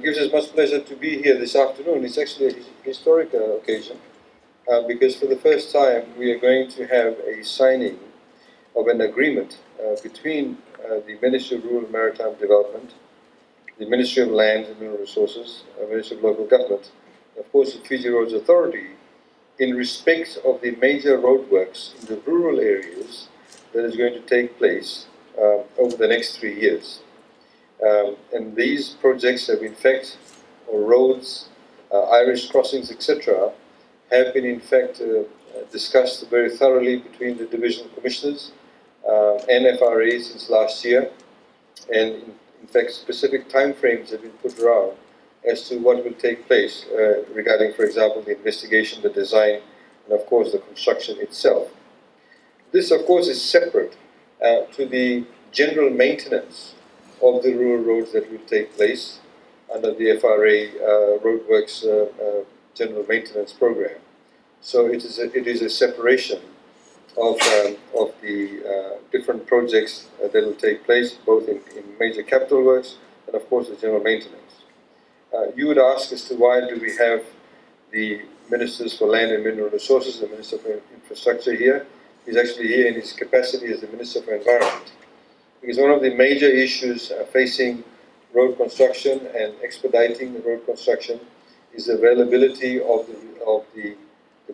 Gives us much pleasure to be here this afternoon. It's actually a historic occasion because for the first time we are going to have a signing of an agreement between the Ministry of Rural and Maritime Development, the Ministry of Lands and Mineral Resources, Ministry of Local Government, and of course the Fiji Roads Authority in respect of the major roadworks in the rural areas that is going to take place over the next 3 years. And these projects have in fact, or roads, Irish crossings, etc., have been in fact discussed very thoroughly between the divisional commissioners and FRA since last year, and in fact specific timeframes have been put around as to what will take place regarding, for example, the investigation, the design, and of course the construction itself. This of course is separate to the general maintenance of the rural roads that will take place under the FRA Roadworks General Maintenance Program. So it is a separation of the different projects that will take place, both in major capital works and of course the general maintenance. You would ask as to why do we have the Ministers for Land and Mineral Resources, the Minister for Infrastructure here. He's actually here in his capacity as the Minister for Environment. Because one of the major issues facing road construction and expediting the road construction is the availability of the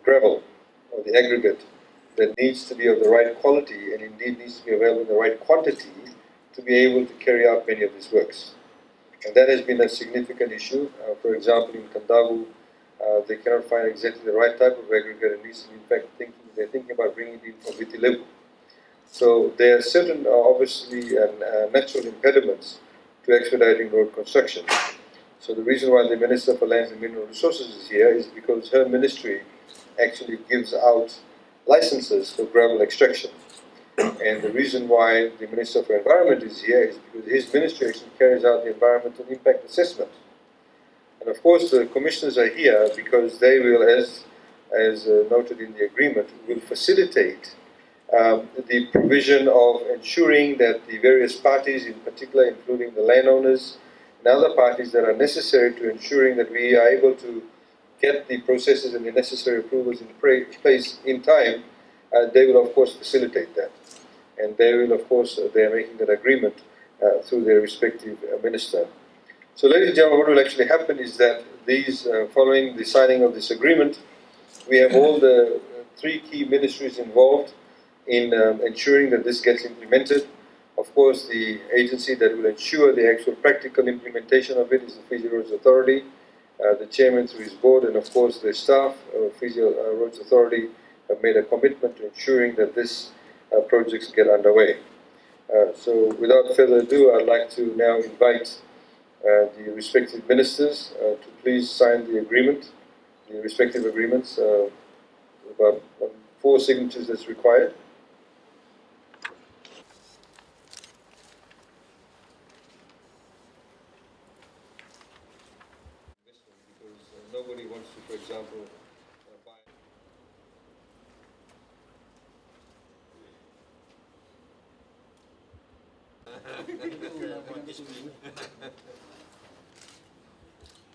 gravel or the aggregate that needs to be of the right quality and indeed needs to be available in the right quantity to be able to carry out many of these works. And that has been a significant issue. For example, in Kandavu, they cannot find exactly the right type of aggregate, and needs to be, in fact, they're thinking about bringing it in from Vitilevu. So there are certain, obviously, natural impediments to expediting road construction. So the reason why the Minister for Lands and Mineral Resources is here is because her ministry actually gives out licenses for gravel extraction. And the reason why the Minister for Environment is here is because his ministry actually carries out the environmental impact assessment. And of course the commissioners are here because they will, as noted in the agreement, will facilitate the provision of ensuring that the various parties, in particular including the landowners and other parties that are necessary to ensuring that we are able to get the processes and the necessary approvals in place in time, they will of course facilitate that. And they will of course, they are making that agreement through their respective minister. So ladies and gentlemen, what will actually happen is that these, following the signing of this agreement, we have all the 3 key ministries involved in ensuring that this gets implemented. Of course, the agency that will ensure the actual practical implementation of it is the Fiji Roads Authority, the chairman through his board, and of course the staff of Fiji Roads Authority have made a commitment to ensuring that this projects get underway. So without further ado, I'd like to now invite the respective ministers to please sign the agreement, the respective agreements, about 4 signatures that's required. Because nobody wants to, for example, buy.